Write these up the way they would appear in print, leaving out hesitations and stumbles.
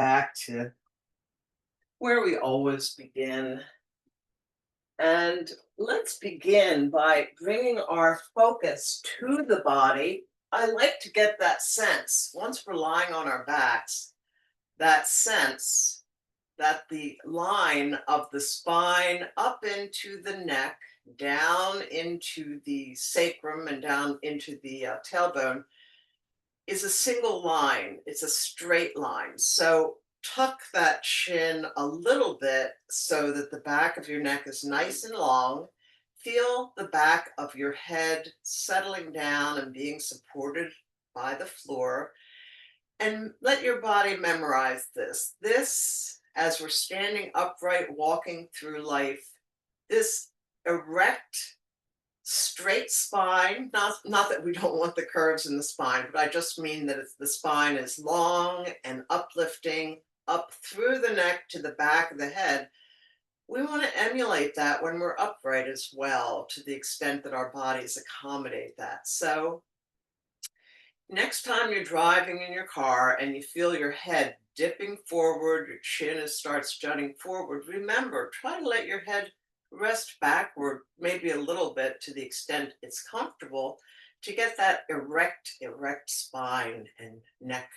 back to where we always begin. And let's begin by bringing our focus to the body. I like to get that sense, once we're lying on our backs, that sense that the line of the spine up into the neck, down into the sacrum, and down into the tailbone is a single line. It's a straight line. So tuck that chin a little bit so that the back of your neck is nice and long. Feel the back of your head settling down and being supported by the floor. And let your body memorize this. This, as we're standing upright, walking through life, this erect straight spine, not that we don't want the curves in the spine, but I just mean that the spine is long and uplifting up through the neck to the back of the head. We want to emulate that when we're upright as well, to the extent that our bodies accommodate that. So next time you're driving in your car and you feel your head dipping forward, your chin starts jutting forward, remember, try to let your head rest backward, maybe a little bit to the extent it's comfortable, to get that erect spine and neck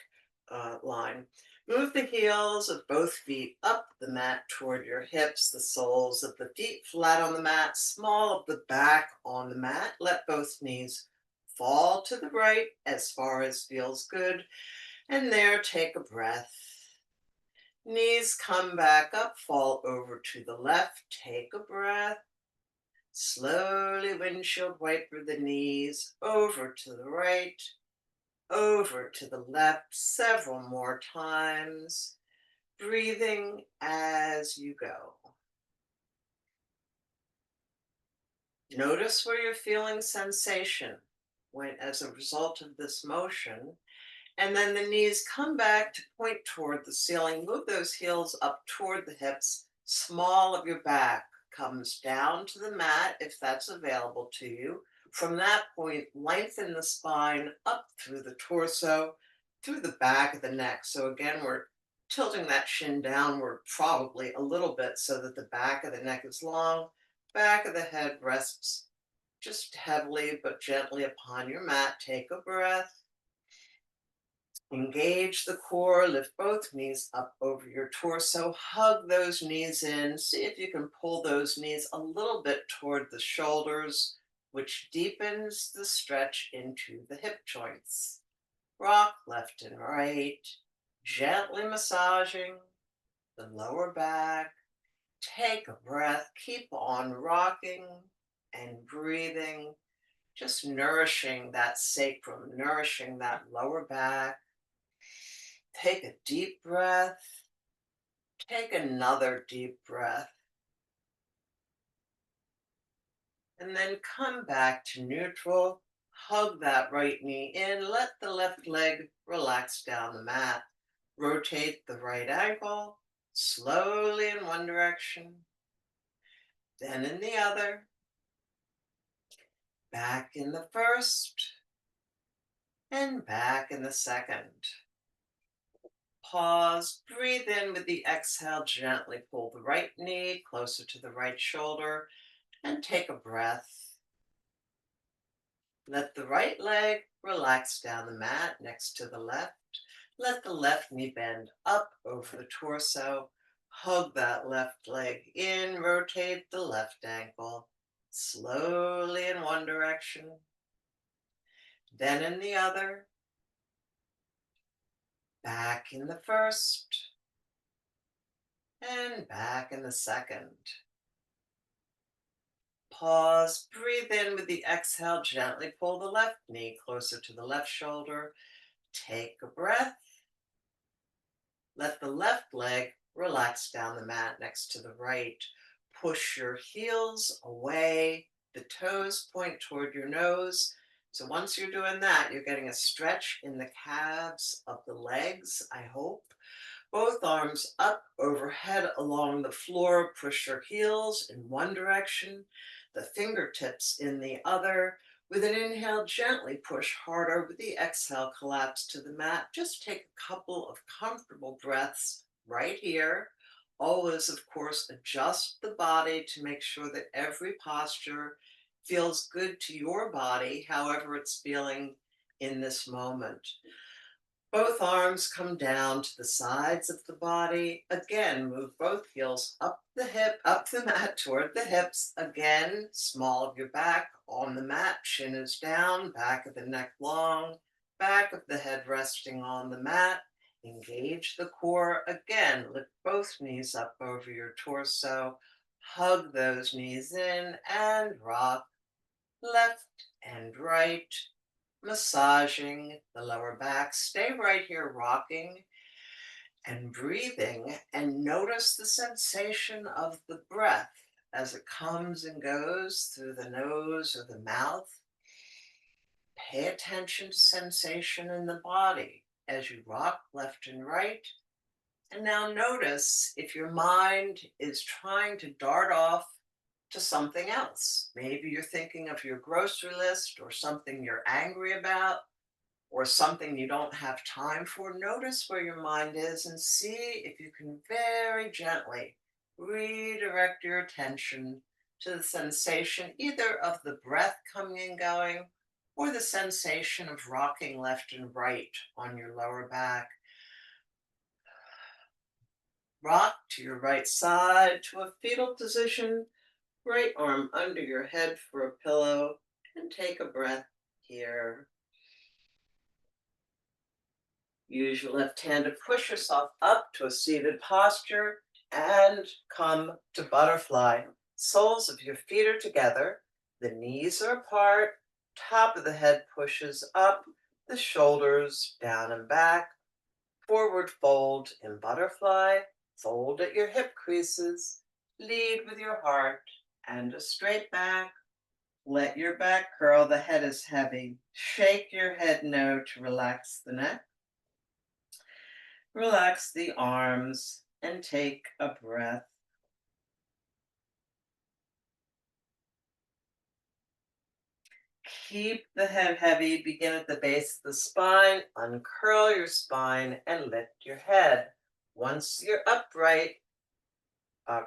line. Move the heels of both feet up the mat toward your hips, the soles of the feet flat on the mat, small of the back on the mat. Let both knees fall to the right as far as feels good. And there, take a breath. Knees come back up, fall over to the left. Take a breath. Slowly windshield wiper the knees over to the right, over to the left, several more times. Breathing as you go. Notice where you're feeling sensation when, as a result of this motion. And then the knees come back to point toward the ceiling. Move those heels up toward the hips. Small of your back comes down to the mat if that's available to you. From that point, lengthen the spine up through the torso, through the back of the neck. So again, we're tilting that shin downward probably a little bit so that the back of the neck is long. Back of the head rests just heavily but gently upon your mat. Take a breath. Engage the core, lift both knees up over your torso, hug those knees in. See if you can pull those knees a little bit toward the shoulders, which deepens the stretch into the hip joints. Rock left and right, gently massaging the lower back. Take a breath, keep on rocking and breathing, just nourishing that sacrum, nourishing that lower back. Take a deep breath. Take another deep breath. And then come back to neutral. Hug that right knee in. Let the left leg relax down the mat. Rotate the right ankle slowly in one direction, then in the other. Back in the first and back in the second. Pause, breathe in with the exhale, gently pull the right knee closer to the right shoulder and take a breath. Let the right leg relax down the mat next to the left. Let the left knee bend up over the torso. Hug that left leg in, rotate the left ankle slowly in one direction, then in the other. Back in the first and back in the second. Pause, breathe in with the exhale, gently pull the left knee closer to the left shoulder. Take a breath. Let the left leg relax down the mat next to the right. Push your heels away. The toes point toward your nose. So once you're doing that, you're getting a stretch in the calves of the legs, I hope. Both arms up overhead along the floor. Push your heels in one direction, the fingertips in the other. With an inhale, gently push harder. With the exhale, collapse to the mat. Just take a couple of comfortable breaths right here. Always, of course, adjust the body to make sure that every posture feels good to your body, however it's feeling in this moment. Both arms come down to the sides of the body. Again, move both heels up the mat toward the hips. Again, small of your back on the mat, chin is down, back of the neck long, back of the head resting on the mat. Engage the core. Again, lift both knees up over your torso. Hug those knees in and rock left and right, massaging the lower back. Stay right here, rocking and breathing, and notice the sensation of the breath as it comes and goes through the nose or the mouth. Pay attention to sensation in the body as you rock left and right. And now notice if your mind is trying to dart off to something else. Maybe you're thinking of your grocery list or something you're angry about or something you don't have time for. Notice where your mind is and see if you can very gently redirect your attention to the sensation either of the breath coming and going or the sensation of rocking left and right on your lower back. Rock to your right side to a fetal position, right arm under your head for a pillow, and take a breath here. Use your left hand to push yourself up to a seated posture and come to butterfly. Soles of your feet are together, the knees are apart, top of the head pushes up, the shoulders down and back, forward fold in butterfly, fold at your hip creases, lead with your heart and a straight back. Let your back curl, the head is heavy. Shake your head no to relax the neck. Relax the arms and take a breath. Keep the head heavy. Begin at the base of the spine. Uncurl your spine and lift your head. Once you're upright,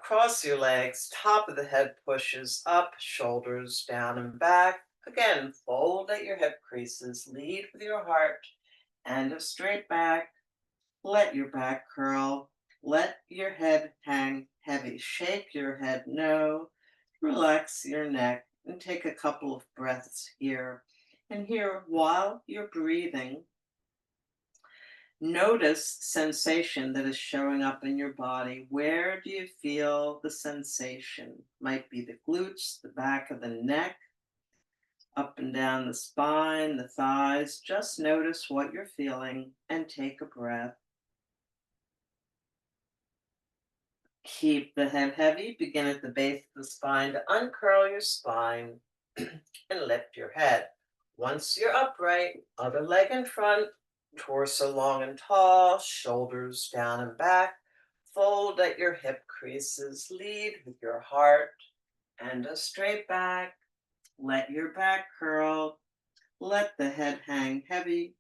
cross your legs. Top of the head pushes up, shoulders down and back. Again, fold at your hip creases. Lead with your heart and a straight back. Let your back curl. Let your head hang heavy. Shake your head no. Relax your neck and take a couple of breaths here. And here, while you're breathing, notice sensation that is showing up in your body. Where do you feel the sensation? Might be the glutes, the back of the neck, up and down the spine, the thighs. Just notice what you're feeling and take a breath. Keep the head heavy. Begin at the base of the spine to uncurl your spine and lift your head. Once you're upright, other leg in front, torso long and tall, shoulders down and back. Fold at your hip creases. Lead with your heart and a straight back. Let your back curl. Let the head hang heavy.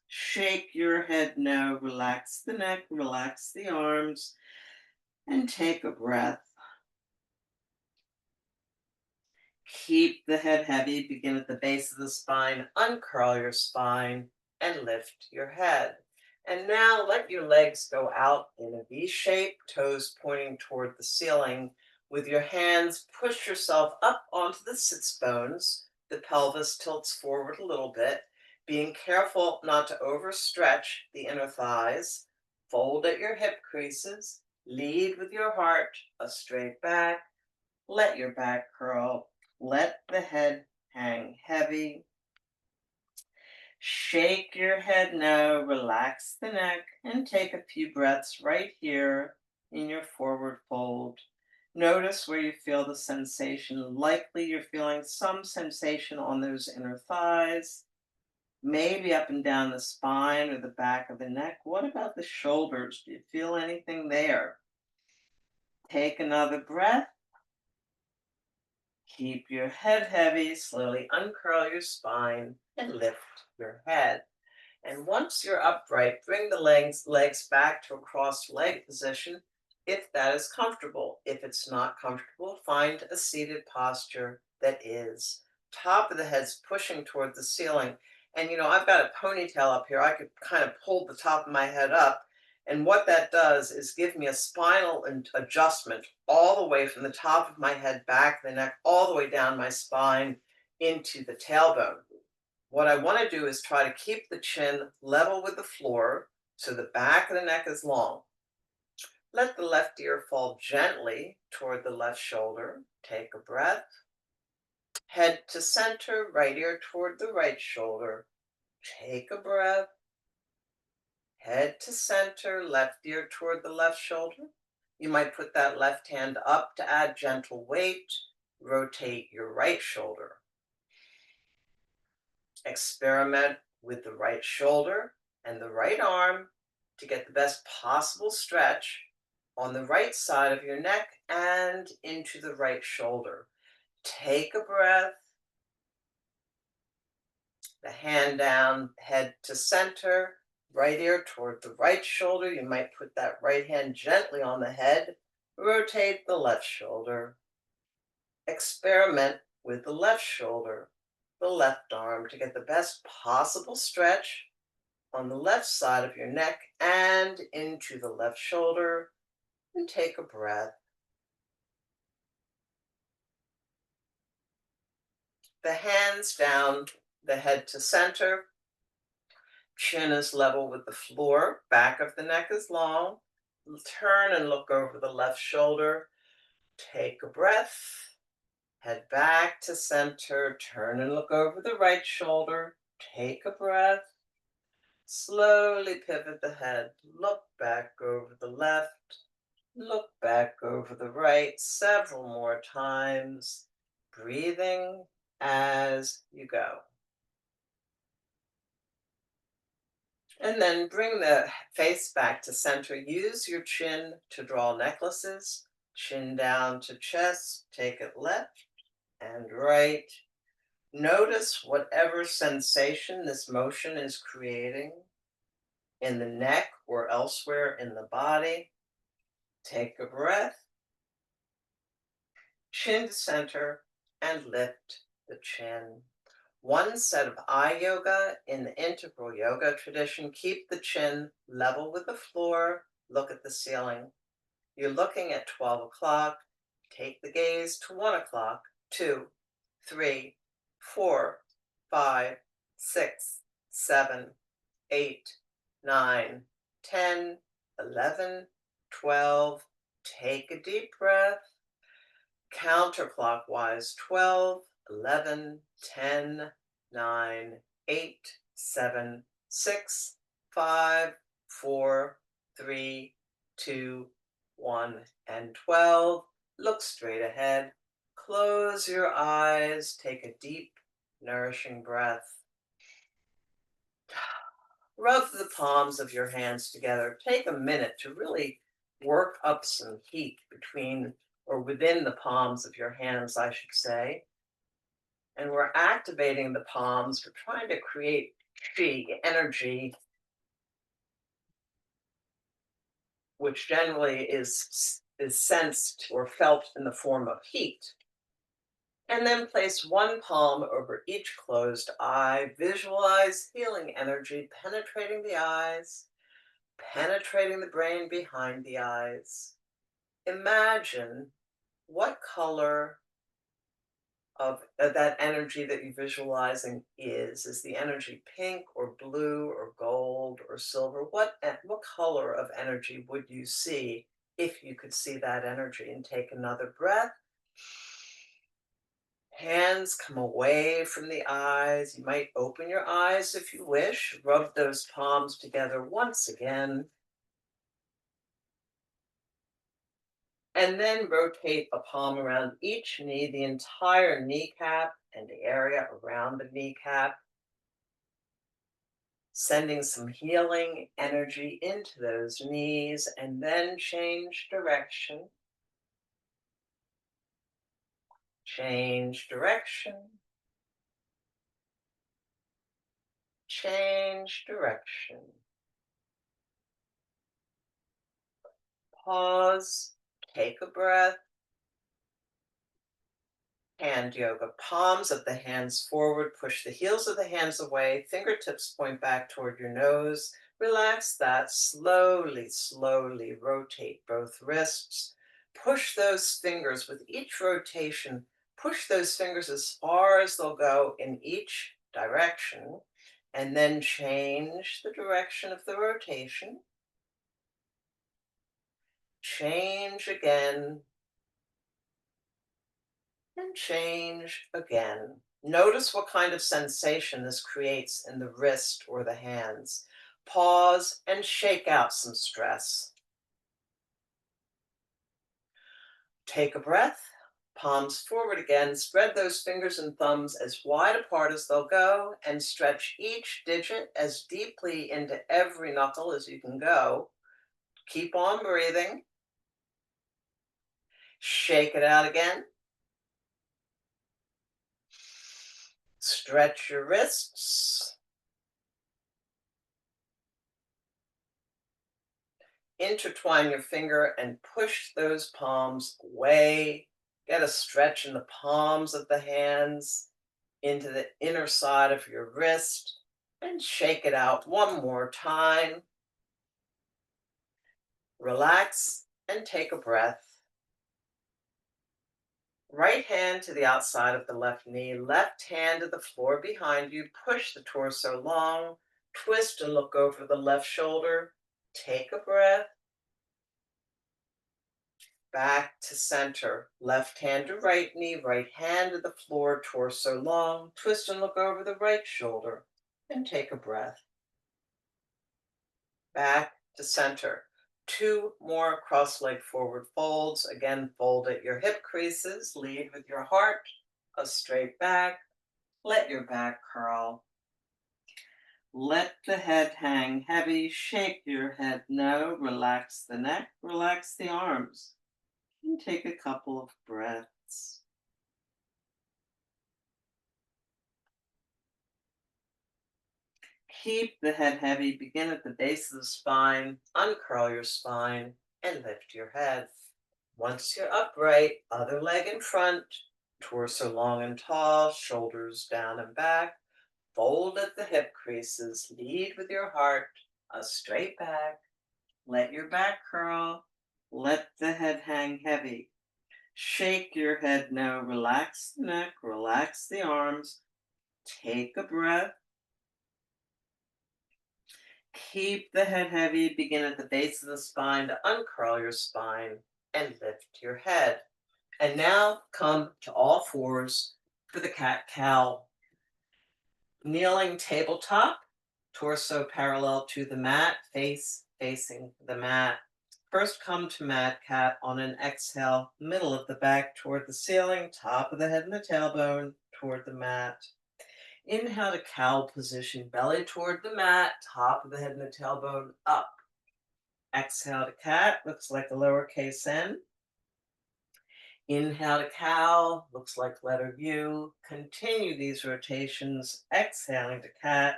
Shake your head no. Relax the neck. Relax the arms. And take a breath. Keep the head heavy. Begin at the base of the spine. Uncurl your spine and lift your head. And now let your legs go out in a V shape, toes pointing toward the ceiling. With your hands, push yourself up onto the sits bones. The pelvis tilts forward a little bit, being careful not to overstretch the inner thighs. Fold at your hip creases. Lead with your heart, a straight back. Let your back curl. Let the head hang heavy. Shake your head no, relax the neck, and take a few breaths right here in your forward fold. Notice where you feel the sensation. Likely you're feeling some sensation on those inner thighs, maybe up and down the spine or the back of the neck. What about the shoulders? Do you feel anything there? Take another breath. Keep your head heavy, slowly uncurl your spine and lift your head. And once you're upright, bring the legs back to a crossed leg position if that is comfortable. If it's not comfortable, find a seated posture that is. Top of the head's pushing toward the ceiling. And I've got a ponytail up here. I could kind of pull the top of my head up. And what that does is give me a spinal adjustment all the way from the top of my head back the neck, all the way down my spine into the tailbone. What I want to do is try to keep the chin level with the floor so the back of the neck is long. Let the left ear fall gently toward the left shoulder. Take a breath. Head to center, right ear toward the right shoulder. Take a breath. Head to center, left ear toward the left shoulder. You might put that left hand up to add gentle weight. Rotate your right shoulder. Experiment with the right shoulder and the right arm to get the best possible stretch on the right side of your neck and into the right shoulder. Take a breath. The hand down, head to center, right ear toward the right shoulder. You might put that right hand gently on the head. Rotate the left shoulder. Experiment with the left shoulder, the left arm to get the best possible stretch on the left side of your neck and into the left shoulder, and take a breath. The hands down, the head to center, chin is level with the floor, back of the neck is long. Turn and look over the left shoulder. Take a breath. Head back to center, turn and look over the right shoulder. Take a breath. Slowly pivot the head, look back over the left, look back over the right several more times, breathing as you go. And then bring the face back to center. Use your chin to draw necklaces, chin down to chest, take it left and right. Notice whatever sensation this motion is creating in the neck or elsewhere in the body. Take a breath, chin to center, and lift the chin. One set of eye yoga in the integral yoga tradition. Keep the chin level with the floor. Look at the ceiling. You're looking at 12 o'clock. Take the gaze to 1 o'clock, 2, 3, 4, 5, 6, 7, 8, 9, 10, 11, 12. Take a deep breath. Counterclockwise 12, 11, 10, 9, 8, 7, 6, 5, 4, 3, 2, 1, and 12. Look straight ahead. Close your eyes. Take a deep, nourishing breath. Rub the palms of your hands together. Take a minute to really work up some heat between or within the palms of your hands, I should say. And we're activating the palms. We're trying to create chi, energy, which generally is sensed or felt in the form of heat. And then place one palm over each closed eye. Visualize healing energy penetrating the eyes, penetrating the brain behind the eyes. Imagine what color of that energy that you're visualizing is. Is the energy pink or blue or gold or silver? What color of energy would you see if you could see that energy? And take another breath. Hands come away from the eyes. You might open your eyes if you wish. Rub those palms together once again. And then rotate a palm around each knee, the entire kneecap and the area around the kneecap, sending some healing energy into those knees, and then change direction. Change direction. Change direction. Pause. Take a breath. Hand yoga. Palms of the hands forward. Push the heels of the hands away. Fingertips point back toward your nose. Relax that. Slowly, slowly rotate both wrists. Push those fingers with each rotation. Push those fingers as far as they'll go in each direction. And then change the direction of the rotation. Change again. And change again. Notice what kind of sensation this creates in the wrist or the hands. Pause and shake out some stress. Take a breath, palms forward again. Spread those fingers and thumbs as wide apart as they'll go and stretch each digit as deeply into every knuckle as you can go. Keep on breathing. Shake it out again. Stretch your wrists. Intertwine your finger and push those palms away. Get a stretch in the palms of the hands into the inner side of your wrist and shake it out one more time. Relax and take a breath. Right hand to the outside of the left knee, left hand to the floor behind you. Push the torso long, twist and look over the left shoulder. Take a breath. Back to center. Left hand to right knee, right hand to the floor, torso long. Twist and look over the right shoulder and take a breath. Back to center. 2 more cross leg forward folds. Again, fold at your hip creases. Lead with your heart. A straight back. Let your back curl. Let the head hang heavy. Shake your head no. Relax the neck. Relax the arms. And take a couple of breaths. Keep the head heavy. Begin at the base of the spine. Uncurl your spine and lift your head. Once you're upright, other leg in front, torso long and tall, shoulders down and back. Fold at the hip creases. Lead with your heart. A straight back. Let your back curl. Let the head hang heavy. Shake your head no. Relax the neck. Relax the arms. Take a breath. Keep the head heavy. Begin at the base of the spine to uncurl your spine and lift your head. And now come to all fours for the cat-cow. Kneeling tabletop, torso parallel to the mat, face facing the mat. First come to mad cat on an exhale, middle of the back toward the ceiling, top of the head and the tailbone toward the mat. Inhale to cow position, belly toward the mat, top of the head and the tailbone up. Exhale to cat, looks like a lowercase n. Inhale to cow, looks like letter U. Continue these rotations, exhaling to cat,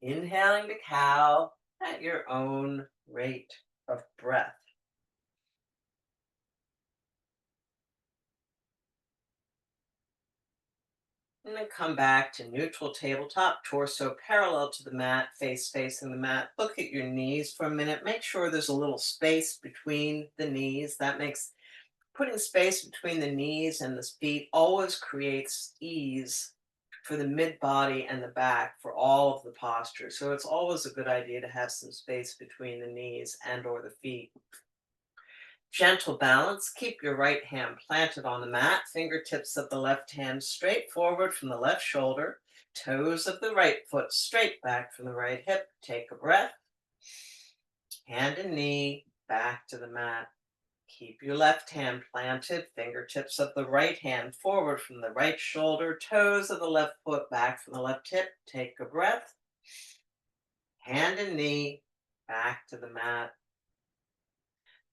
inhaling to cow at your own rate of breath. And then come back to neutral tabletop, torso parallel to the mat, face facing the mat. Look at your knees for a minute. Make sure there's a little space between the knees. That makes putting space between the knees and the feet always creates ease for the mid body and the back for all of the postures. So it's always a good idea to have some space between the knees and or the feet. Gentle balance. Keep your right hand planted on the mat. Fingertips of the left hand straight forward from the left shoulder. Toes of the right foot straight back from the right hip. Take a breath. Hand and knee back to the mat. Keep your left hand planted. Fingertips of the right hand forward from the right shoulder. Toes of the left foot back from the left hip. Take a breath. Hand and knee back to the mat.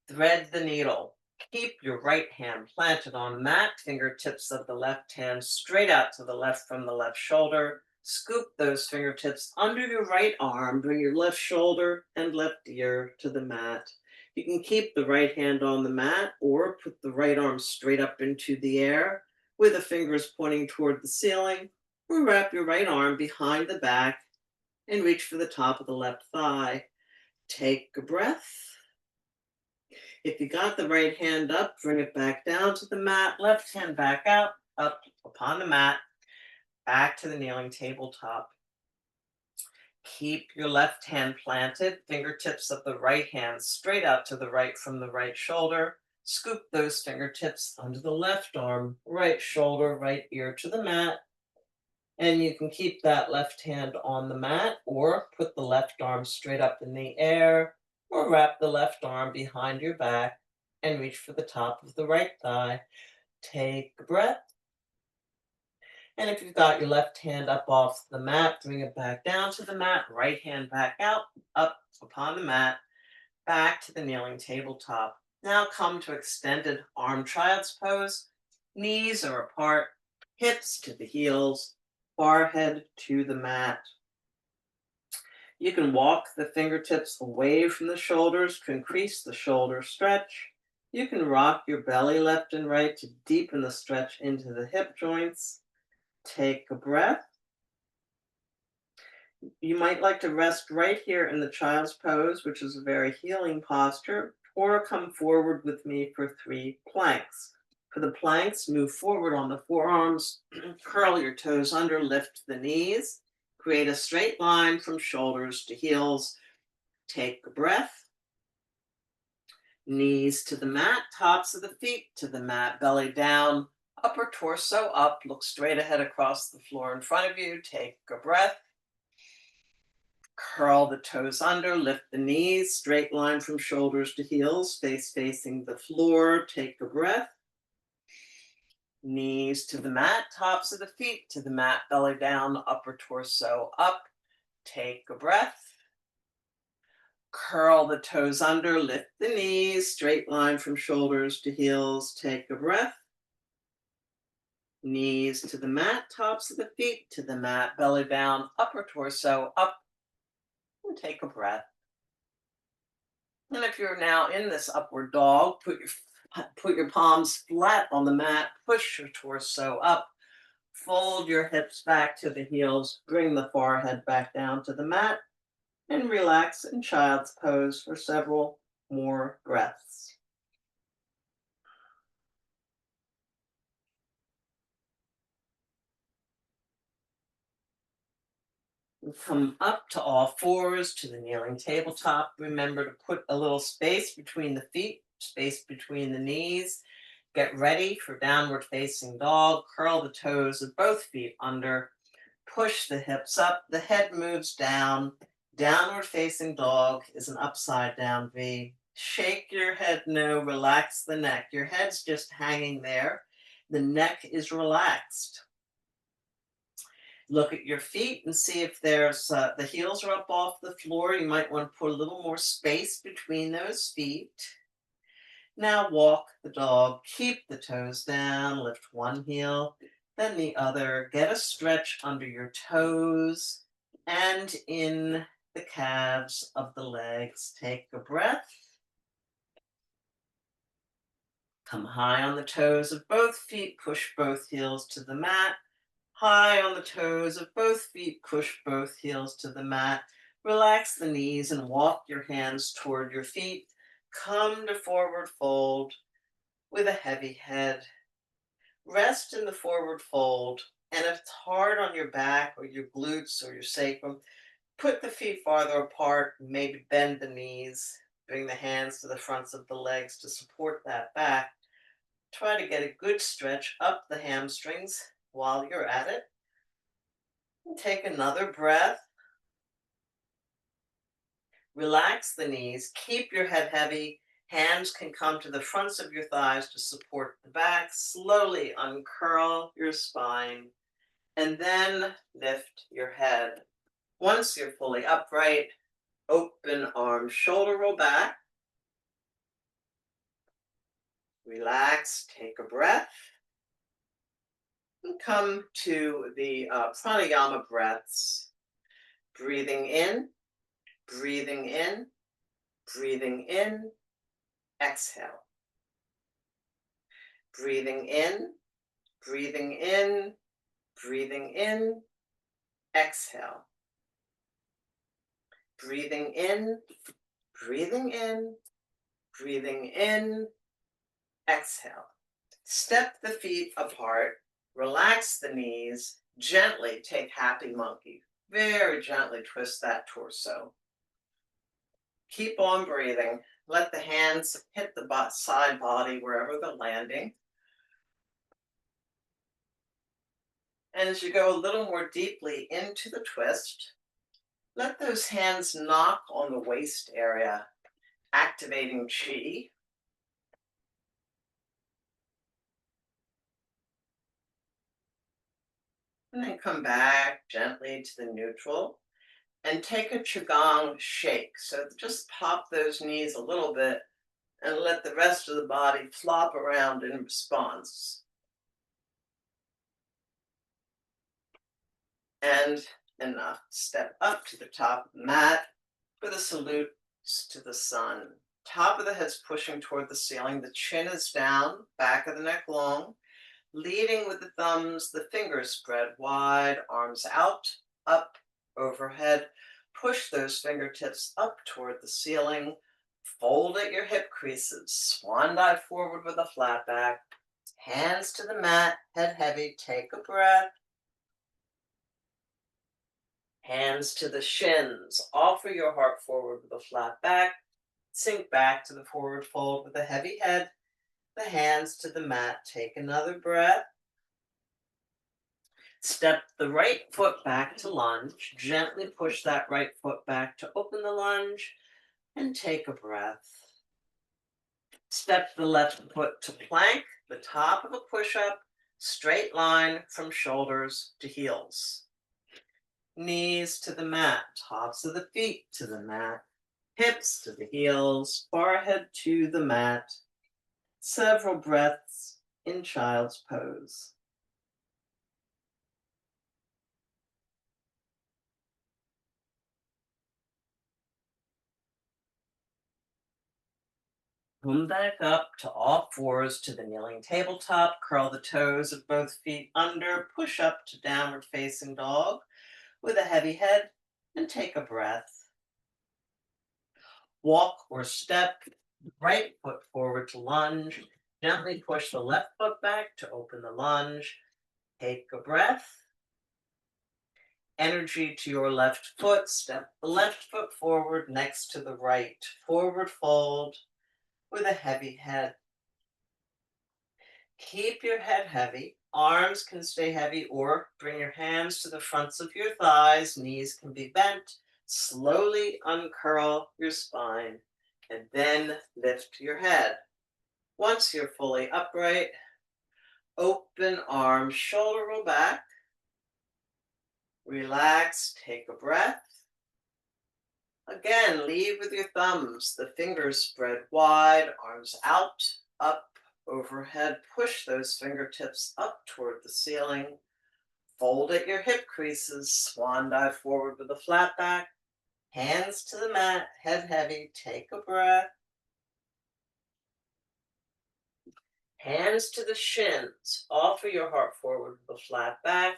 Thread the needle. Keep your right hand planted on the mat, fingertips of the left hand straight out to the left from the left shoulder. Scoop those fingertips under your right arm. Bring your left shoulder and left ear to the mat. You can keep the right hand on the mat or put the right arm straight up into the air with the fingers pointing toward the ceiling, or wrap your right arm behind the back and reach for the top of the left thigh. Take a breath. If you got the right hand up, bring it back down to the mat, left hand back out, up upon the mat, back to the kneeling tabletop. Keep your left hand planted, fingertips of the right hand straight out to the right from the right shoulder. Scoop those fingertips under the left arm, right shoulder, right ear to the mat. And you can keep that left hand on the mat or put the left arm straight up in the air or wrap the left arm behind your back and reach for the top of the right thigh. Take a breath. And if you've got your left hand up off the mat, bring it back down to the mat, right hand back out, up upon the mat, back to the kneeling tabletop. Now come to extended arm child's pose. Knees are apart, hips to the heels, forehead to the mat. You can walk the fingertips away from the shoulders to increase the shoulder stretch. You can rock your belly left and right to deepen the stretch into the hip joints. Take a breath. You might like to rest right here in the child's pose, which is a very healing posture, or come forward with me for 3 planks. For the planks, move forward on the forearms, curl your toes under, lift the knees, create a straight line from shoulders to heels. Take a breath. Knees to the mat, tops of the feet to the mat, belly down, upper torso up, look straight ahead across the floor in front of you. Take a breath. Curl the toes under, lift the knees, straight line from shoulders to heels, face facing the floor. Take a breath. Knees to the mat, tops of the feet to the mat, belly down, upper torso up. Take a breath. Curl the toes under, lift the knees, straight line from shoulders to heels. Take a breath. Knees to the mat, tops of the feet to the mat, belly down, upper torso up. And take a breath. And if you're now in this upward dog, put your palms flat on the mat, push your torso up, fold your hips back to the heels, bring the forehead back down to the mat, and relax in child's pose for several more breaths. Come up to all fours to the kneeling tabletop. Remember to put a little space between the feet, space between the knees. Get ready for downward facing dog. Curl the toes of both feet under. Push the hips up. The head moves down. Downward facing dog is an upside down V. Shake your head no, relax the neck. Your head's just hanging there. The neck is relaxed. Look at your feet and see if there's the heels are up off the floor. You might want to put a little more space between those feet. Now walk the dog, keep the toes down, lift one heel, then the other. Get a stretch under your toes and in the calves of the legs. Take a breath. Come high on the toes of both feet, push both heels to the mat. High on the toes of both feet, push both heels to the mat. Relax the knees and walk your hands toward your feet. Come to forward fold with a heavy head. Rest in the forward fold, and if it's hard on your back or your glutes or your sacrum, put the feet farther apart, maybe bend the knees, bring the hands to the fronts of the legs to support that back. Try to get a good stretch up the hamstrings while you're at it. Take another breath. Relax the knees. Keep your head heavy. Hands can come to the fronts of your thighs to support the back. Slowly uncurl your spine and then lift your head. Once you're fully upright, open arms, shoulder roll back. Relax, take a breath, and come to the pranayama breaths. Breathing in, breathing in, breathing in, exhale. Breathing in, breathing in, breathing in, exhale. Breathing in, breathing in, breathing in, exhale. Step the feet apart, relax the knees, gently take happy monkey. Very gently twist that torso. Keep on breathing. Let the hands hit the side body wherever they're landing. And as you go a little more deeply into the twist, let those hands knock on the waist area, activating chi. And then come back gently to the neutral and take a Qigong shake. So just pop those knees a little bit and let the rest of the body flop around in response. And enough. Step up to the top of the mat for the salutes to the sun. Top of the head's pushing toward the ceiling. The chin is down, back of the neck long. Leading with the thumbs, the fingers spread wide, arms out, up, overhead. Push those fingertips up toward the ceiling. Fold at your hip creases. Swan dive forward with a flat back. Hands to the mat, head heavy. Take a breath. Hands to the shins. Offer your heart forward with a flat back. Sink back to the forward fold with a heavy head. The hands to the mat. Take another breath. Step the right foot back to lunge. Gently push that right foot back to open the lunge and take a breath. Step the left foot to plank, the top of a push-up, straight line from shoulders to heels. Knees to the mat, tops of the feet to the mat, hips to the heels, forehead to the mat. Several breaths in child's pose. Come back up to all fours to the kneeling tabletop. Curl the toes of both feet under. Push up to downward facing dog with a heavy head and take a breath. Walk or step, right foot forward to lunge. Gently push the left foot back to open the lunge. Take a breath. Energy to your left foot. Step the left foot forward next to the right. Forward fold with a heavy head. Keep your head heavy. Arms can stay heavy or bring your hands to the fronts of your thighs. Knees can be bent. Slowly uncurl your spine and then lift your head. Once you're fully upright, open arms, shoulder roll back. Relax, take a breath. Again, lead with your thumbs, the fingers spread wide, arms out, up, overhead. Push those fingertips up toward the ceiling. Fold at your hip creases, swan dive forward with a flat back. Hands to the mat, head heavy, take a breath. Hands to the shins, offer your heart forward with a flat back.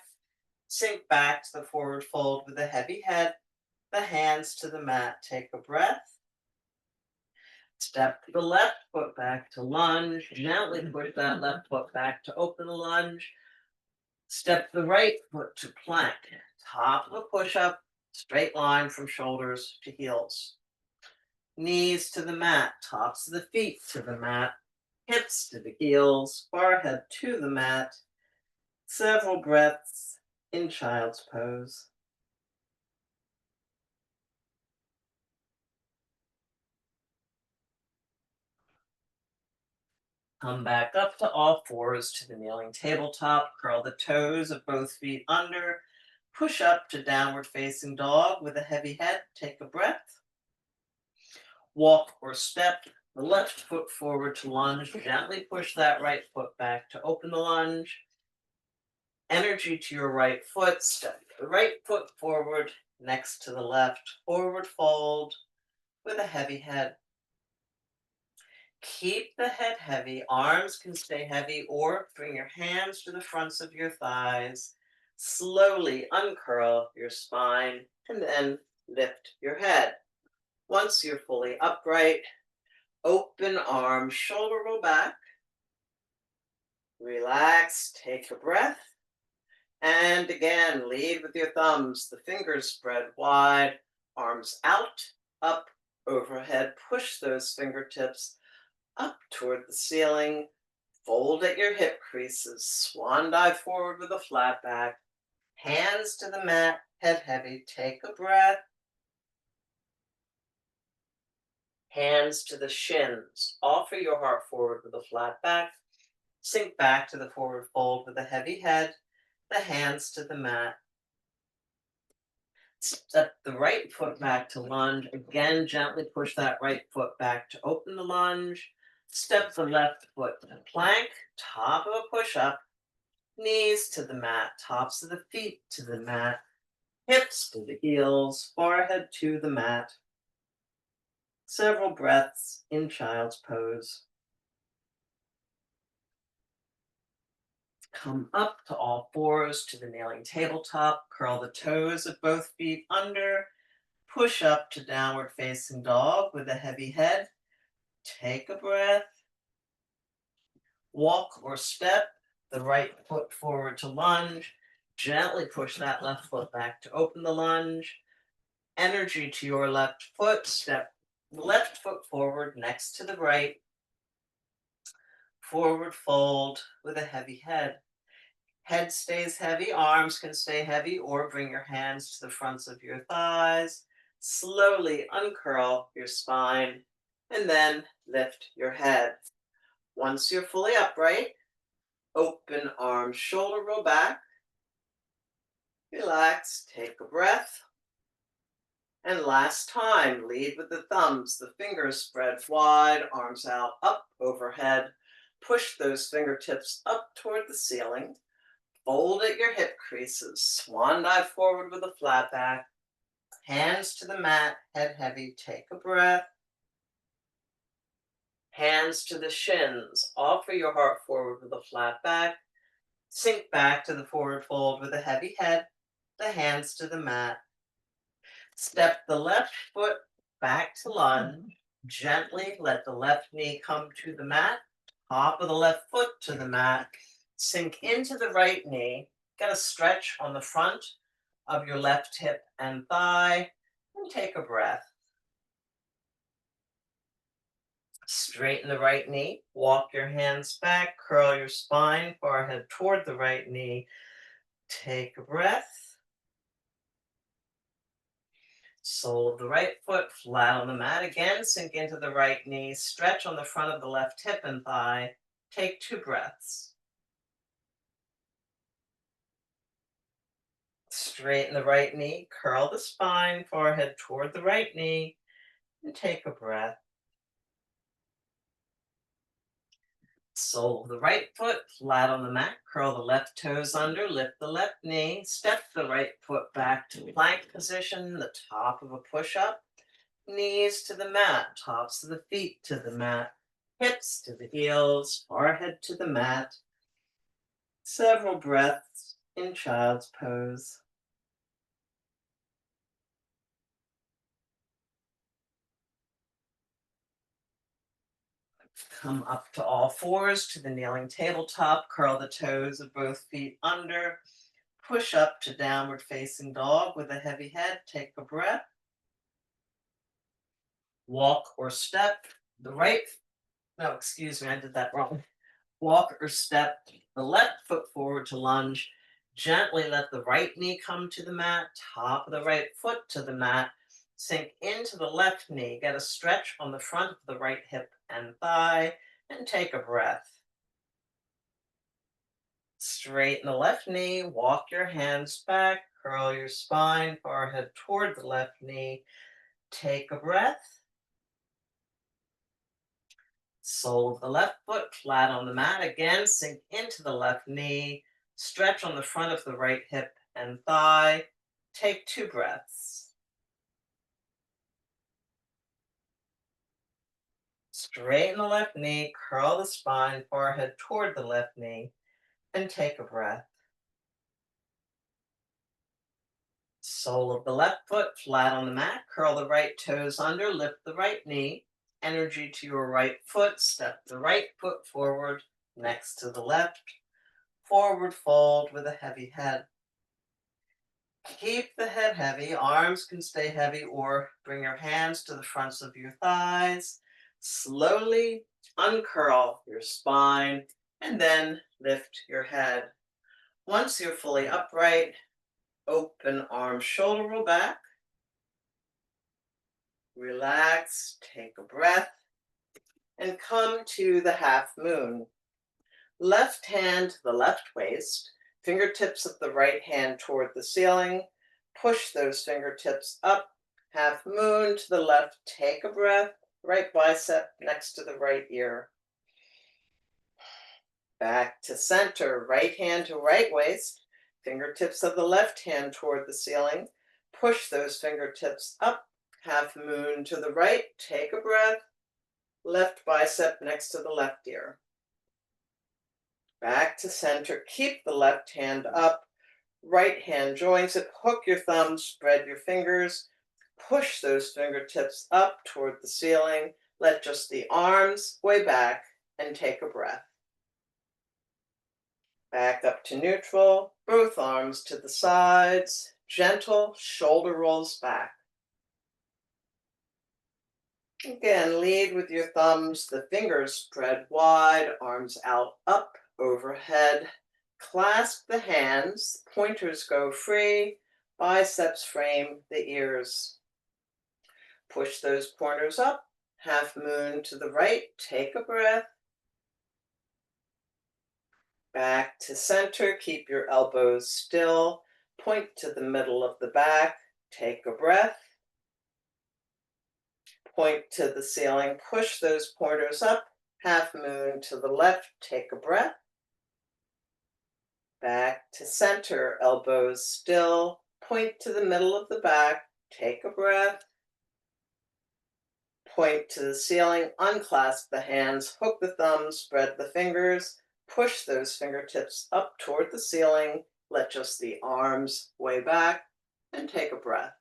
Sink back to the forward fold with a heavy head. The hands to the mat, take a breath. Step the left foot back to lunge. Gently push that left foot back to open the lunge. Step the right foot to plank. Top of a push-up, straight line from shoulders to heels. Knees to the mat, tops of the feet to the mat, hips to the heels, forehead to the mat. Several breaths in child's pose. Come back up to all fours to the kneeling tabletop. Curl the toes of both feet under. Push up to downward facing dog with a heavy head. Take a breath. Walk or step, the left foot forward to lunge. Gently push that right foot back to open the lunge. Energy to your right foot. Step the right foot forward next to the left. Forward fold with a heavy head. Keep the head heavy. Arms can stay heavy or bring your hands to the fronts of your thighs. Slowly uncurl your spine and then lift your head. Once you're fully upright, open arms, shoulder roll back. Relax, take a breath. And again, lead with your thumbs, the fingers spread wide, arms out, up, overhead. Push those fingertips up toward the ceiling. Fold at your hip creases. Swan dive forward with a flat back. Hands to the mat, head heavy. Take a breath. Hands to the shins. Offer your heart forward with a flat back. Sink back to the forward fold with a heavy head. The hands to the mat. Step the right foot back to lunge. Again, gently push that right foot back to open the lunge. Step the left foot to plank, top of a push-up. Knees to the mat, tops of the feet to the mat, hips to the heels, forehead to the mat. Several breaths in child's pose. Come up to all fours to the kneeling tabletop. Curl the toes of both feet under. Push up to downward facing dog with a heavy head. Take a breath. Walk or step the right foot forward to lunge. Gently push that left foot back to open the lunge. Energy to your left foot. Step the left foot forward next to the right. Forward fold with a heavy head. Head stays heavy, arms can stay heavy, or bring your hands to the fronts of your thighs. Slowly uncurl your spine and then lift your head. Once you're fully upright, open arms, shoulder roll back. Relax, take a breath. And last time, lead with the thumbs, the fingers spread wide, arms out, up, overhead. Push those fingertips up toward the ceiling. Fold at your hip creases. Swan dive forward with a flat back. Hands to the mat, head heavy. Take a breath. Hands to the shins. Offer your heart forward with a flat back. Sink back to the forward fold with a heavy head. The hands to the mat. Step the left foot back to lunge. Gently let the left knee come to the mat. Top of the left foot to the mat. Sink into the right knee. Get a stretch on the front of your left hip and thigh. And take a breath. Straighten the right knee. Walk your hands back. Curl your spine. Forehead toward the right knee. Take a breath. Sole of the right foot flat on the mat again. Sink into the right knee. Stretch on the front of the left hip and thigh. Take 2 breaths. Straighten the right knee. Curl the spine. Forehead toward the right knee. And take a breath. Sole of the right foot flat on the mat. Curl the left toes under. Lift the left knee. Step the right foot back to plank position, the top of a push-up. Knees to the mat. Tops of the feet to the mat. Hips to the heels. Forehead to the mat. Several breaths in child's pose. Come up to all fours to the kneeling tabletop. Curl the toes of both feet under. Push up to downward facing dog with a heavy head. Take a breath. Walk or step the right, no, excuse me, I did that wrong. Walk or step the left foot forward to lunge. Gently let the right knee come to the mat, top of the right foot to the mat. Sink into the left knee. Get a stretch on the front of the right hip and thigh, and take a breath. Straighten the left knee, walk your hands back, curl your spine, forehead toward the left knee. Take a breath. Sole of the left foot flat on the mat. Again, sink into the left knee. Stretch on the front of the right hip and thigh. Take 2 breaths. Straighten the left knee, curl the spine, forehead toward the left knee, and take a breath. Sole of the left foot flat on the mat. Curl the right toes under, lift the right knee. Energy to your right foot. Step the right foot forward next to the left. Forward fold with a heavy head. Keep the head heavy. Arms can stay heavy, or bring your hands to the fronts of your thighs. Slowly uncurl your spine and then lift your head. Once you're fully upright, open arms, shoulder roll back. Relax, take a breath, and come to the half moon. Left hand to the left waist, fingertips of the right hand toward the ceiling. Push those fingertips up, half moon to the left, take a breath, right bicep next to the right ear. Back to center, right hand to right waist, fingertips of the left hand toward the ceiling. Push those fingertips up, half moon to the right, take a breath, left bicep next to the left ear. Back to center, keep the left hand up, right hand joins it, hook your thumbs, spread your fingers, push those fingertips up toward the ceiling, let just the arms way back, and take a breath. Back up to neutral, both arms to the sides, gentle shoulder rolls back. Again, lead with your thumbs, the fingers spread wide, arms out, up, overhead. Clasp the hands, pointers go free, biceps frame the ears. Push those pointers up, half moon to the right, take a breath. Back to center, keep your elbows still, point to the middle of the back, take a breath. Point to the ceiling, push those pointers up, half moon to the left, take a breath. Back to center, elbows still, point to the middle of the back, take a breath. Point to the ceiling, unclasp the hands, hook the thumbs, spread the fingers, push those fingertips up toward the ceiling, let just the arms way back, and take a breath.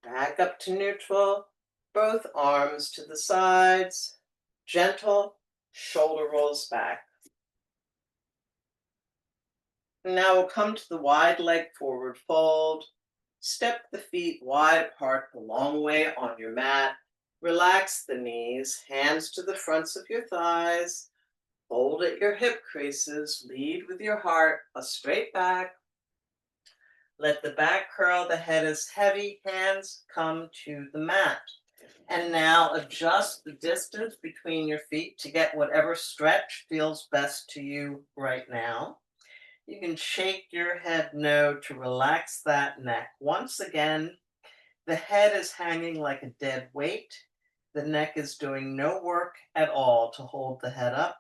Back up to neutral, both arms to the sides, gentle shoulder rolls back. Now we'll come to the wide leg forward fold. Step the feet wide apart the long way on your mat. Relax the knees, hands to the fronts of your thighs. Fold at your hip creases. Lead with your heart, a straight back. Let the back curl, the head is heavy, hands come to the mat. And now adjust the distance between your feet to get whatever stretch feels best to you right now. You can shake your head no to relax that neck. Once again, the head is hanging like a dead weight. The neck is doing no work at all to hold the head up.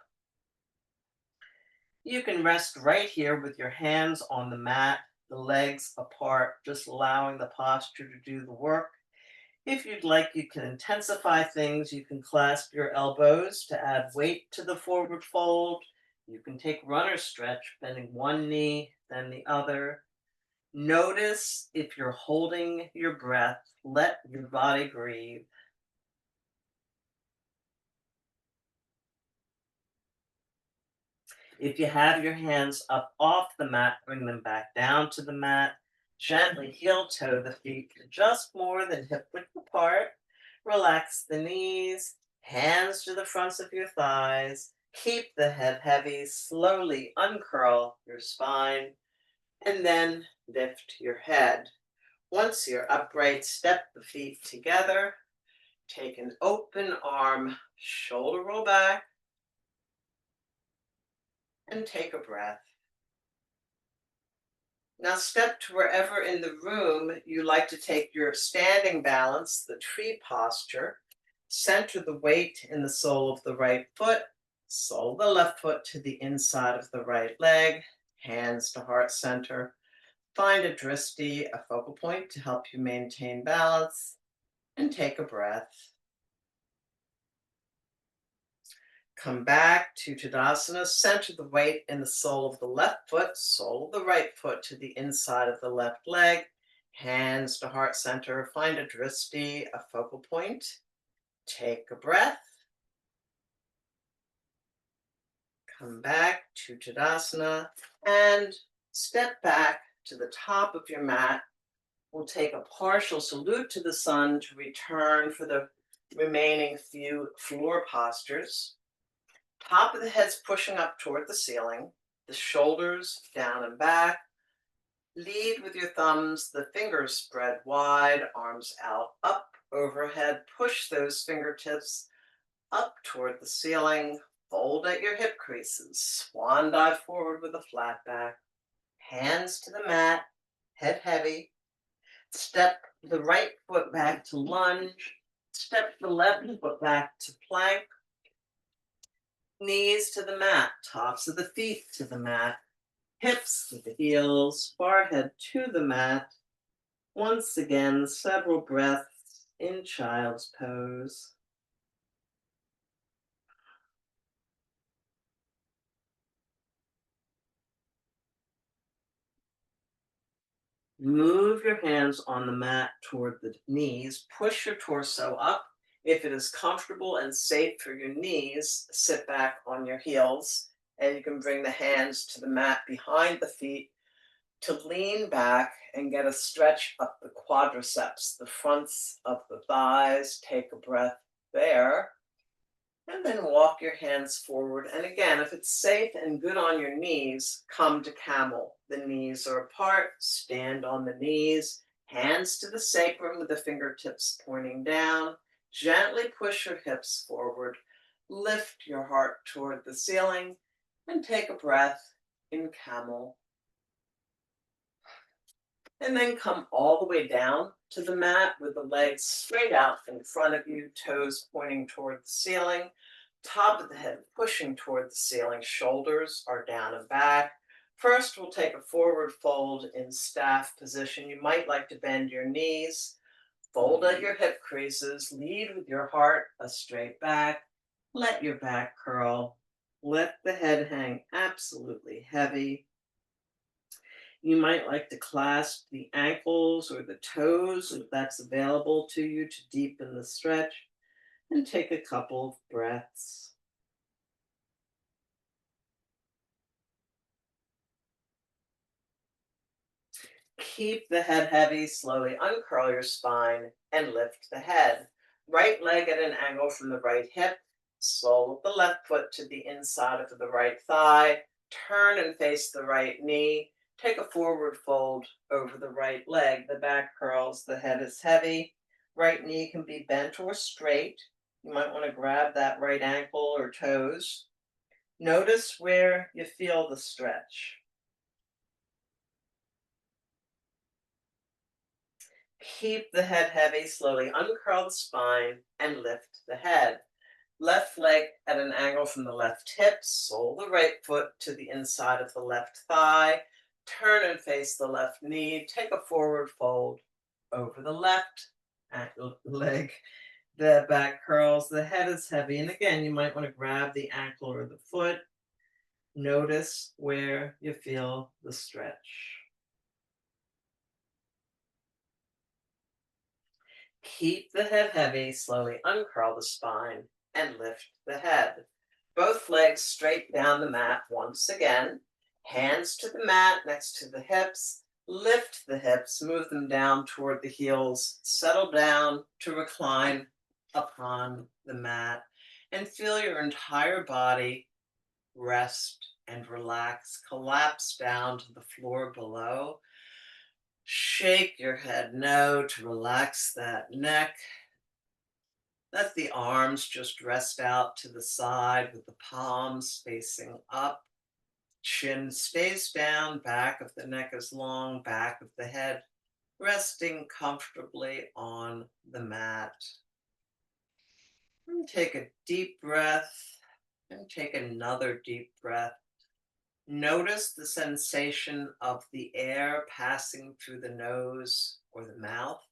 You can rest right here with your hands on the mat, the legs apart, just allowing the posture to do the work. If you'd like, you can intensify things. You can clasp your elbows to add weight to the forward fold. You can take runner stretch, bending one knee, then the other. Notice if you're holding your breath. Let your body breathe. If you have your hands up off the mat, bring them back down to the mat. Gently heel toe the feet just more than hip width apart. Relax the knees, hands to the fronts of your thighs. Keep the head heavy. Slowly uncurl your spine and then lift your head. Once you're upright, step the feet together. Take an open arm, shoulder roll back, and take a breath. Now step to wherever in the room you like to take your standing balance, the tree posture. Center the weight in the sole of the right foot, sole of the left foot to the inside of the right leg, hands to heart center. Find a drishti, a focal point to help you maintain balance, and take a breath. Come back to Tadasana. Center the weight in the sole of the left foot, sole of the right foot to the inside of the left leg, hands to heart center. Find a drishti, a focal point. Take a breath. Come back to Tadasana and step back to the top of your mat. We'll take a partial salute to the sun to return for the remaining few floor postures. Top of the head's pushing up toward the ceiling, the shoulders down and back. Lead with your thumbs, the fingers spread wide, arms out, up, overhead. Push those fingertips up toward the ceiling. Fold at your hip creases. Swan dive forward with a flat back. Hands to the mat, head heavy. Step the right foot back to lunge. Step the left foot back to plank. Knees to the mat, tops of the feet to the mat, hips to the heels, forehead to the mat. Once again, several breaths in child's pose. Move your hands on the mat toward the knees. Push your torso up. If it is comfortable and safe for your knees, sit back on your heels, and you can bring the hands to the mat behind the feet to lean back and get a stretch up the quadriceps, the fronts of the thighs. Take a breath there. And then walk your hands forward. And again, if it's safe and good on your knees, come to camel. The knees are apart, stand on the knees, hands to the sacrum with the fingertips pointing down. Gently push your hips forward. Lift your heart toward the ceiling and take a breath in camel. And then come all the way down to the mat with the legs straight out in front of you, toes pointing toward the ceiling, top of the head pushing toward the ceiling, shoulders are down and back. First, we'll take a forward fold in staff position. You might like to bend your knees, fold at your hip creases, lead with your heart a straight back, let your back curl, let the head hang absolutely heavy. You might like to clasp the ankles or the toes if that's available to you to deepen the stretch, and take a couple of breaths. Keep the head heavy, slowly uncurl your spine and lift the head. Right leg at an angle from the right hip, sole of the left foot to the inside of the right thigh. Turn and face the right knee. Take a forward fold over the right leg. The back curls, the head is heavy. Right knee can be bent or straight. You might want to grab that right ankle or toes. Notice where you feel the stretch. Keep the head heavy, slowly uncurl the spine and lift the head. Left leg at an angle from the left hip, sole the right foot to the inside of the left thigh. Turn and face the left knee. Take a forward fold over the left leg. The back curls, the head is heavy. And again, you might want to grab the ankle or the foot. Notice where you feel the stretch. Keep the head heavy, slowly uncurl the spine and lift the head. Both legs straight down the mat once again. Hands to the mat next to the hips. Lift the hips, move them down toward the heels. Settle down to recline upon the mat and feel your entire body rest and relax. Collapse down to the floor below. Shake your head no to relax that neck. Let the arms just rest out to the side with the palms facing up. Chin stays down, back of the neck is long, back of the head resting comfortably on the mat. And take a deep breath and take another deep breath. Notice the sensation of the air passing through the nose or the mouth.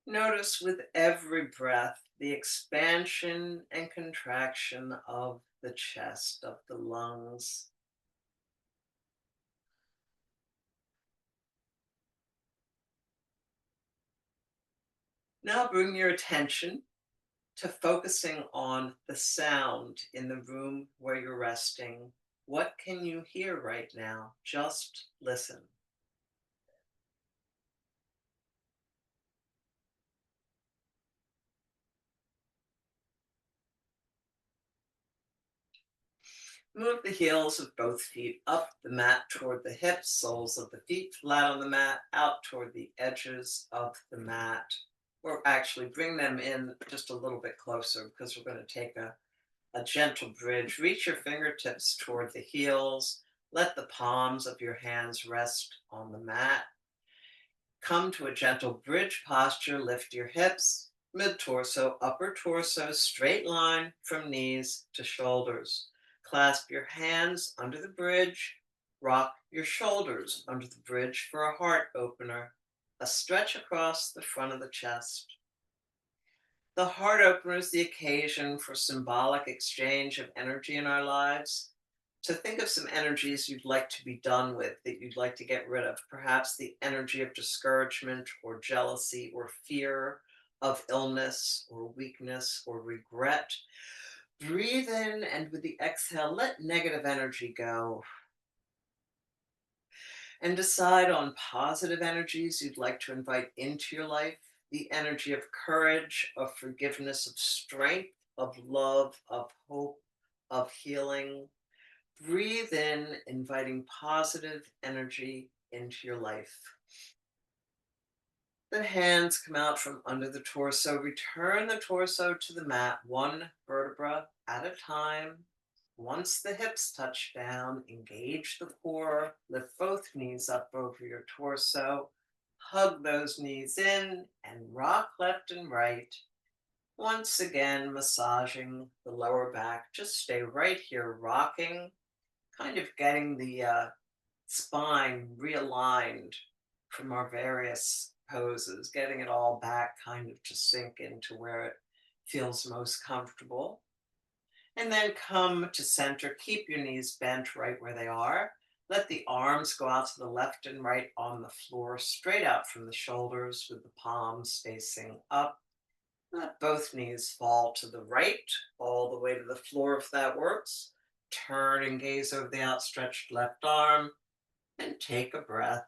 Notice with every breath the expansion and contraction of the chest, of the lungs. Now bring your attention to focusing on the sound in the room where you're resting. What can you hear right now? Just listen. Move the heels of both feet up the mat toward the hips, soles of the feet flat on the mat, out toward the edges of the mat. Or actually bring them in just a little bit closer because we're going to take a gentle bridge. Reach your fingertips toward the heels. Let the palms of your hands rest on the mat. Come to a gentle bridge posture. Lift your hips, mid torso, upper torso, straight line from knees to shoulders. Clasp your hands under the bridge. Rock your shoulders under the bridge for a heart opener, a stretch across the front of the chest. The heart opener is the occasion for symbolic exchange of energy in our lives. To think of some energies you'd like to be done with, that you'd like to get rid of, perhaps the energy of discouragement or jealousy or fear, of illness or weakness or regret. Breathe in, and with the exhale, let negative energy go. And decide on positive energies you'd like to invite into your life, the energy of courage, of forgiveness, of strength, of love, of hope, of healing. Breathe in, inviting positive energy into your life. The hands come out from under the torso. Return the torso to the mat, one vertebra at a time. Once the hips touch down, engage the core. Lift both knees up over your torso. Hug those knees in and rock left and right. Once again, massaging the lower back. Just stay right here, rocking, kind of getting the spine realigned from our various poses, getting it all back kind of to sink into where it feels most comfortable. And then come to center. Keep your knees bent right where they are. Let the arms go out to the left and right on the floor, straight out from the shoulders with the palms facing up. Let both knees fall to the right, all the way to the floor if that works. Turn and gaze over the outstretched left arm and take a breath.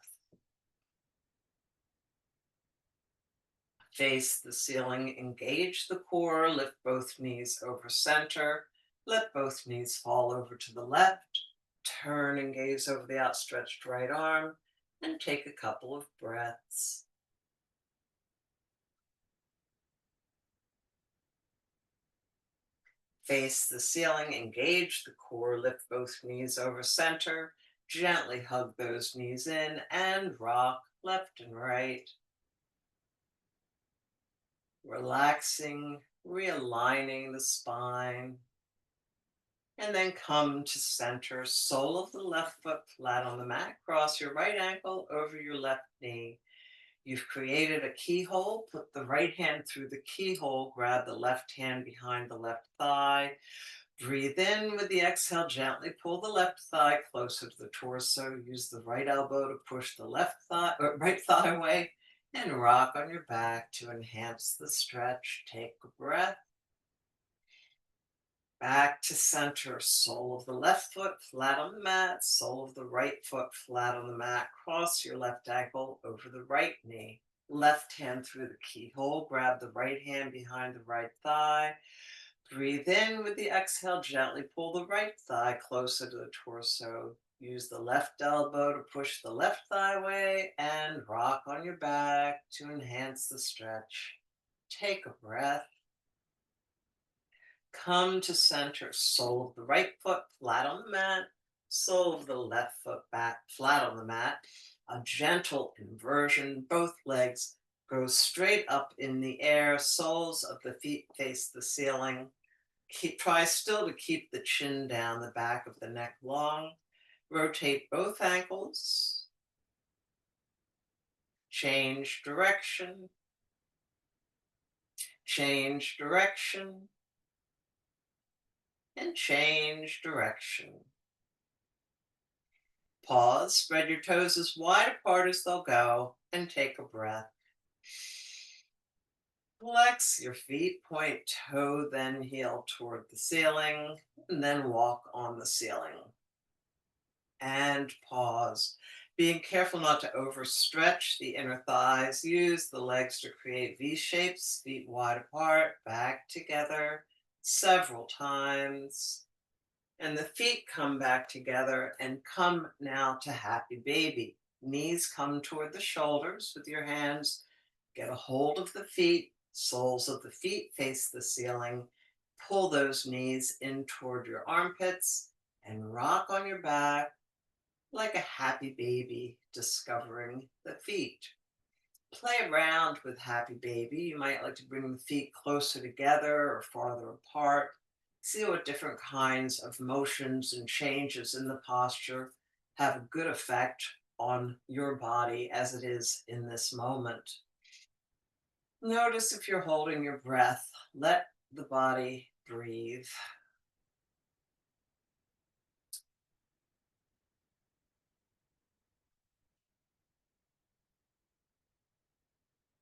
Face the ceiling, engage the core, lift both knees over center. Let both knees fall over to the left. Turn and gaze over the outstretched right arm and take a couple of breaths. Face the ceiling, engage the core, lift both knees over center. Gently hug those knees in and rock left and right. Relaxing, realigning the spine. And then come to center, sole of the left foot flat on the mat. Cross your right ankle over your left knee. You've created a keyhole. Put the right hand through the keyhole. Grab the left hand behind the left thigh. Breathe in with the exhale. Gently pull the left thigh closer to the torso. Use the right elbow to push the left thigh or right thigh away and rock on your back to enhance the stretch. Take a breath. Back to center, sole of the left foot flat on the mat, sole of the right foot flat on the mat. Cross your left ankle over the right knee. Left hand through the keyhole, grab the right hand behind the right thigh. Breathe in with the exhale, gently pull the right thigh closer to the torso. Use the left elbow to push the left thigh away and rock on your back to enhance the stretch. Take a breath. Come to center, sole of the right foot flat on the mat, sole of the left foot back flat on the mat. A gentle inversion, both legs Go straight up in the air, soles of the feet face the ceiling. Try still to keep the chin down, the back of the neck long. Rotate both ankles, change direction, change direction, and change direction. Pause, spread your toes as wide apart as they'll go, and take a breath. Flex your feet, point toe, then heel toward the ceiling, and then walk on the ceiling. And pause. Being careful not to overstretch the inner thighs. Use the legs to create V shapes, feet wide apart, back together several times. And the feet come back together and come now to happy baby. Knees come toward the shoulders with your hands. Get a hold of the feet, soles of the feet face the ceiling. Pull those knees in toward your armpits and rock on your back like a happy baby discovering the feet. Play around with happy baby. You might like to bring the feet closer together or farther apart. See what different kinds of motions and changes in the posture have a good effect on your body as it is in this moment. Notice if you're holding your breath. Let the body breathe.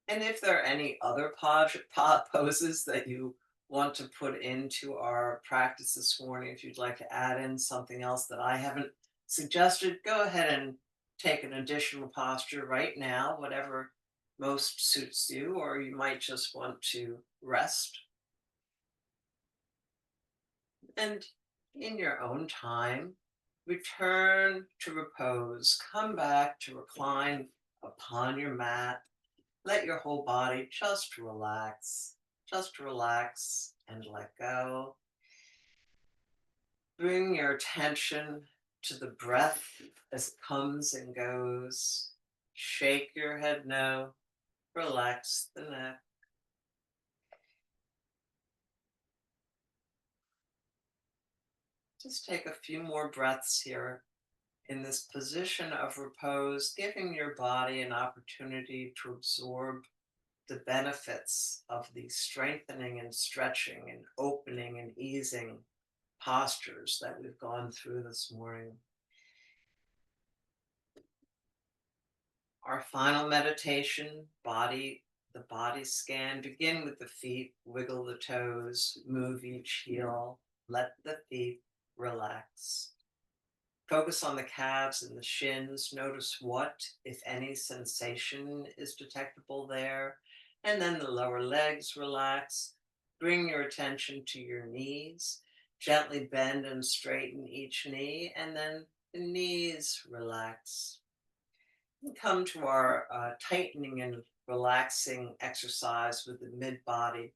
And if there are any other poses that you want to put into our practice this morning, if you'd like to add in something else that I haven't suggested, go ahead and take an additional posture right now, whatever most suits you, or you might just want to rest. And in your own time, return to repose. Come back to recline upon your mat. Let your whole body just relax and let go. Bring your attention to the breath as it comes and goes. Shake your head no, relax the neck. Just take a few more breaths here in this position of repose, giving your body an opportunity to absorb the benefits of the strengthening and stretching and opening and easing postures that we've gone through this morning. Our final meditation, the body scan, begin with the feet, wiggle the toes, move each heel, let the feet relax. Focus on the calves and the shins. Notice what, if any, sensation is detectable there. And then the lower legs relax. Bring your attention to your knees. Gently bend and straighten each knee, and then the knees relax. We come to our tightening and relaxing exercise with the mid body.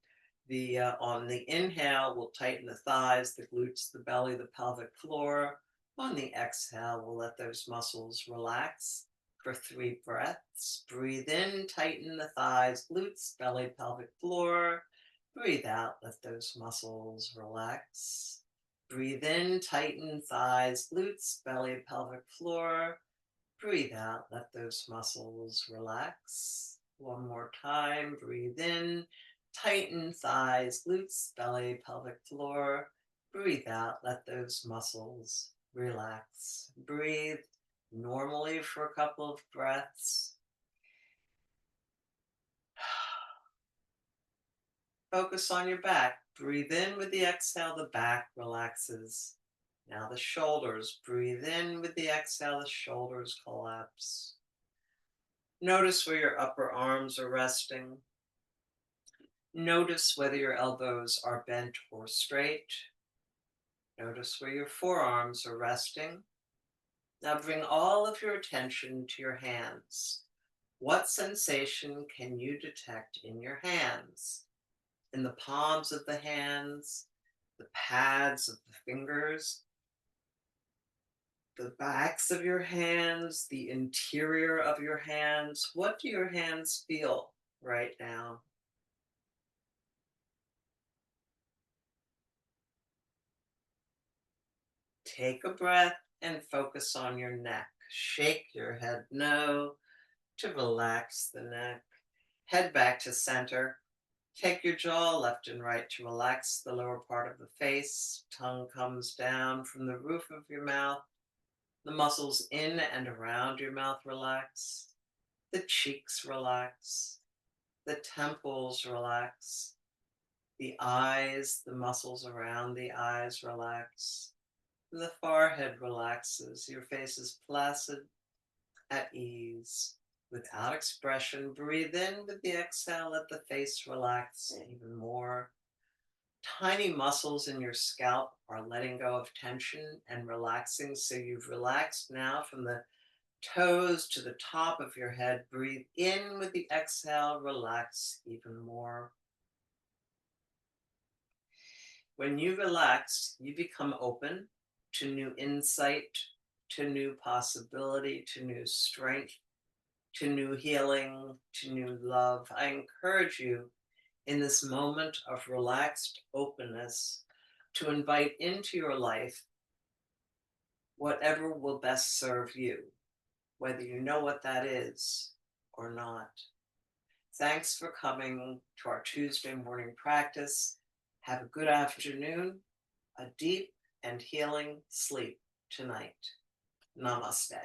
On the inhale, we'll tighten the thighs, the glutes, the belly, the pelvic floor. On the exhale, we'll let those muscles relax for 3 breaths. Breathe in, tighten the thighs, glutes, belly, pelvic floor. Breathe out, let those muscles relax. Breathe in, tighten thighs, glutes, belly, pelvic floor. Breathe out, let those muscles relax. One more time, breathe in, tighten thighs, glutes, belly, pelvic floor. Breathe out, let those muscles relax. Breathe normally for a couple of breaths. Focus on your back. Breathe in with the exhale, the back relaxes. Now the shoulders. Breathe in with the exhale, the shoulders collapse. Notice where your upper arms are resting. Notice whether your elbows are bent or straight. Notice where your forearms are resting. Now bring all of your attention to your hands. What sensation can you detect in your hands? In the palms of the hands, the pads of the fingers, the backs of your hands, the interior of your hands. What do your hands feel? right now. Take a breath and focus on your neck. Shake your head no to relax the neck. Head back to center. Take your jaw left and right to relax the lower part of the face. Tongue comes down from the roof of your mouth. The muscles in and around your mouth relax. The cheeks relax. The temples relax. The eyes, the muscles around the eyes relax. The forehead relaxes. Your face is placid, at ease. Without expression, breathe in with the exhale. Let the face relax even more. Tiny muscles in your scalp are letting go of tension and relaxing. So you've relaxed now from the toes to the top of your head. Breathe in with the exhale. Relax even more. When you relax, you become open to new insight, to new possibility, to new strength, to new healing, to new love. I encourage you in this moment of relaxed openness to invite into your life whatever will best serve you, whether you know what that is or not. Thanks for coming to our Tuesday morning practice. Have a good afternoon, a deep and healing sleep tonight. Namaste.